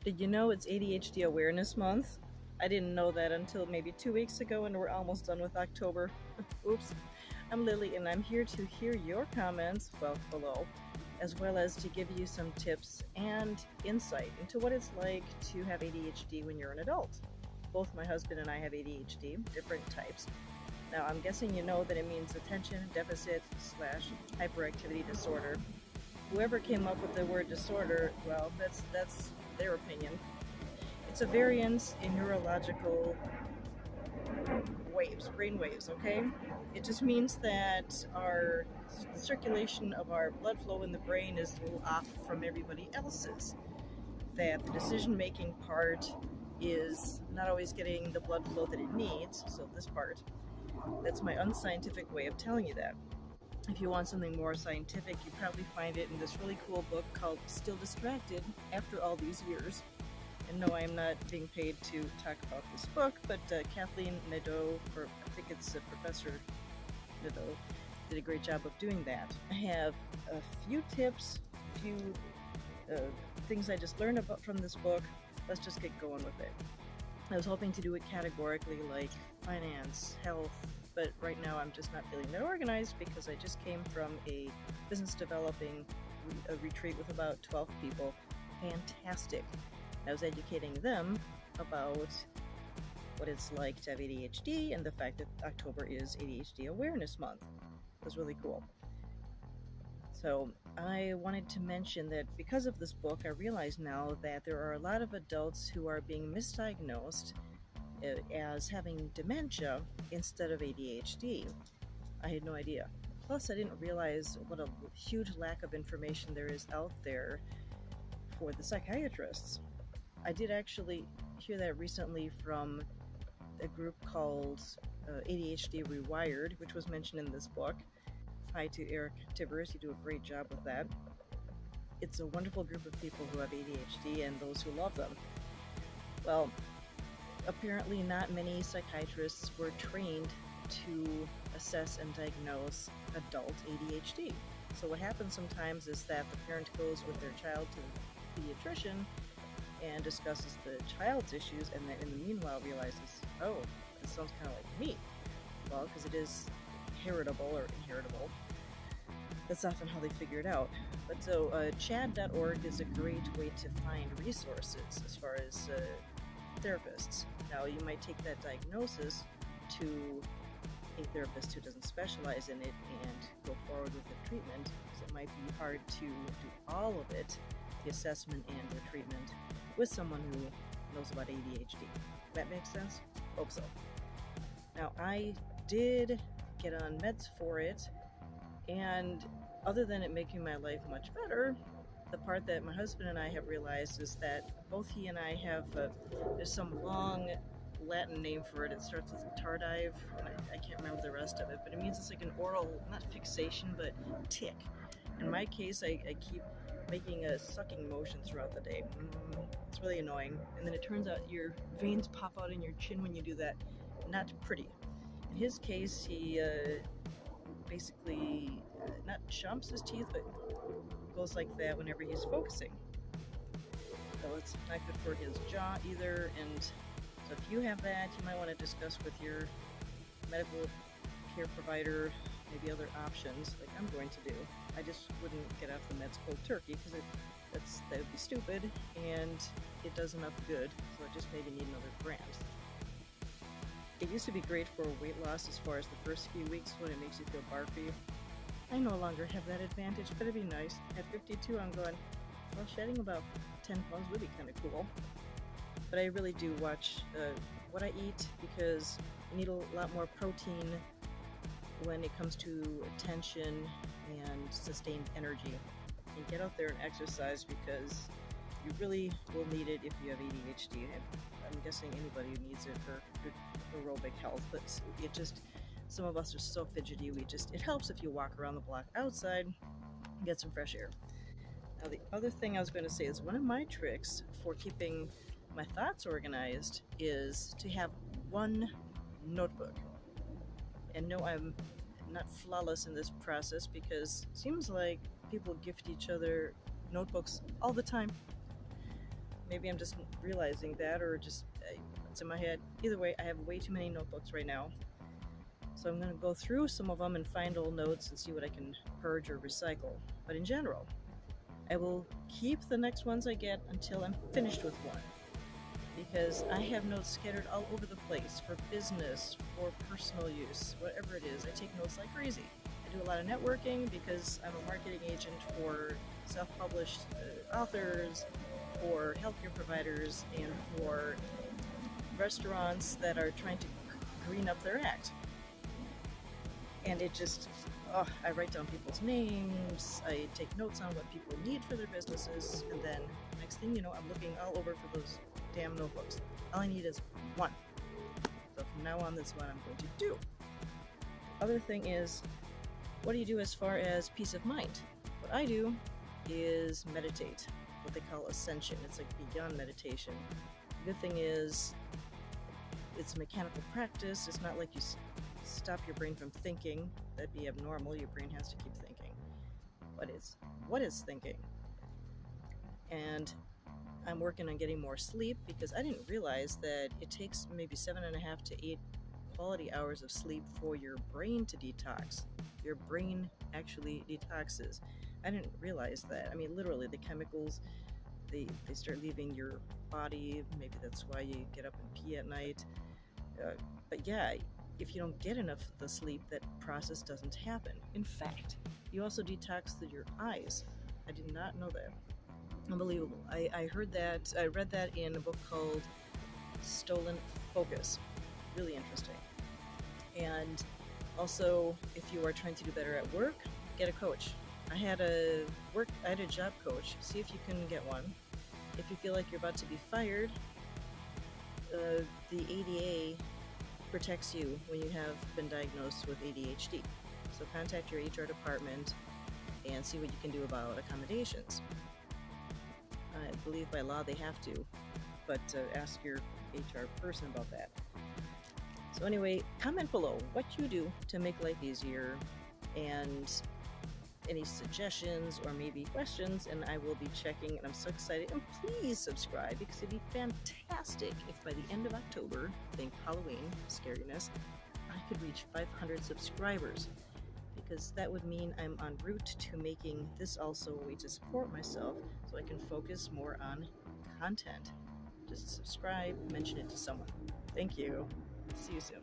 Did you know it's ADHD Awareness Month? I didn't know that until maybe 2 weeks ago, and we're almost done with October. Oops. I'm Lily, and I'm here to hear your comments, well, below, as well as to give you some tips and insight into what it's like to have ADHD when you're an adult. Both my husband and I have ADHD, different types. Now, I'm guessing you know that it means attention deficit slash hyperactivity disorder. Whoever came up with the word disorder, well, that's their opinion. It's a variance in neurological waves, brain waves, okay? It just means that the circulation of our blood flow in the brain is a little off from everybody else's. That the decision-making part is not always getting the blood flow that it needs, so this part. That's my unscientific way of telling you that. If you want something more scientific, you probably find it in this really cool book called Still Distracted After All These Years. And no, I am not being paid to talk about this book, but Kathleen Nadeau, or I think it's Professor Nadeau, did a great job of doing that. I have a few tips, a few things I just learned about from this book. Let's just get going with it. I was hoping to do it categorically, like finance, health, but right now I'm just not feeling that organized because I just came from a business developing retreat with about 12 people. Fantastic. I was educating them about what it's like to have ADHD and the fact that October is ADHD Awareness Month. It was really cool. So I wanted to mention that because of this book, I realize now that there are a lot of adults who are being misdiagnosed as having dementia instead of ADHD. I had no idea. Plus, I didn't realize what a huge lack of information there is out there for the psychiatrists. I did actually hear that recently from a group called ADHD Rewired, which was mentioned in this book. Hi to Eric Tivers, you do a great job with that. It's a wonderful group of people who have ADHD and those who love them. Well, apparently not many psychiatrists were trained to assess and diagnose adult ADHD. So what happens sometimes is that the parent goes with their child to the pediatrician and discusses the child's issues, and then in the meanwhile realizes, oh, this sounds kind of like me. Well, because it is heritable or inheritable. That's often how they figure it out. But so chad.org is a great way to find resources as far as therapists. Now, you might take that diagnosis to a therapist who doesn't specialize in it and go forward with the treatment, because it might be hard to do all of it, the assessment and the treatment, with someone who knows about ADHD. That makes sense? Hope so. Now, I did get on meds for it, and other than it making my life much better, the part that my husband and I have realized is that both he and I have, there's some long Latin name for it. It starts with tardive, and I can't remember the rest of it, but it means it's like an oral, not fixation, but tick. In my case, I keep making a sucking motion throughout the day. It's really annoying. And then it turns out your veins pop out in your chin when you do that. Not pretty. In his case, he basically not chomps his teeth, but goes like that whenever he's focusing. So it's not good for his jaw either. And so if you have that, you might want to discuss with your medical care provider maybe other options, like I'm going to do. I just wouldn't get off the meds cold turkey because that would be stupid, and it does enough good, so I just maybe need another brand. It used to be great for weight loss as far as the first few weeks when it makes you feel barfy. I no longer have that advantage, but it'd be nice. At 52, I'm going, well, shedding about 10 pounds would be kind of cool. But I really do watch what I eat, because I need a lot more protein when it comes to attention and sustained energy. And get out there and exercise, because you really will need it if you have ADHD. I'm guessing anybody needs it for good aerobic health, but some of us are so fidgety, it helps if you walk around the block outside and get some fresh air. Now, the other thing I was going to say is one of my tricks for keeping my thoughts organized is to have one notebook. And no, I'm not flawless in this process, because it seems like people gift each other notebooks all the time. maybe I'm just realizing that, or just it's in my head. Either way, I have way too many notebooks right now. So I'm going to go through some of them and find old notes and see what I can purge or recycle. But in general, I will keep the next ones I get until I'm finished with one, because I have notes scattered all over the place for business, for personal use, whatever it is. I take notes like crazy. I do a lot of networking because I'm a marketing agent for self-published authors, for healthcare providers, and for restaurants that are trying to green up their act. And it just, I write down people's names, I take notes on what people need for their businesses, and then next thing you know, I'm looking all over for those damn notebooks. All I need is one. So from now on, that's what I'm going to do. Other thing is, what do you do as far as peace of mind? What I do is meditate, what they call ascension. It's like beyond meditation. The good thing is, it's mechanical practice. It's not like you stop your brain from thinking. That'd be abnormal. Your brain has to keep thinking. What is thinking? And I'm working on getting more sleep, because I didn't realize that it takes maybe 7.5 to 8 quality hours of sleep for your brain to detox. Your brain actually detoxes. I didn't realize that. I mean, literally, the chemicals, they start leaving your body. Maybe that's why you get up and pee at night. But yeah, if you don't get enough of the sleep, that process doesn't happen. In fact, you also detox your eyes. I did not know that. Unbelievable. I heard that, I read that in a book called Stolen Focus. Really interesting. And also, if you are trying to do better at work, get a coach. I had a job coach. See if you can get one. If you feel like you're about to be fired, the ADA protects you when you have been diagnosed with ADHD. So contact your HR department and see what you can do about accommodations. I believe by law they have to, but ask your HR person about that. So anyway, comment below what you do to make life easier, and any suggestions or maybe questions, and I will be checking, and I'm so excited. And please subscribe, because it'd be fantastic if by the end of October, think Halloween, scariness, I could reach 500 subscribers, because that would mean I'm en route to making this also a way to support myself, so I can focus more on content. Just subscribe, mention it to someone. Thank you. See you soon.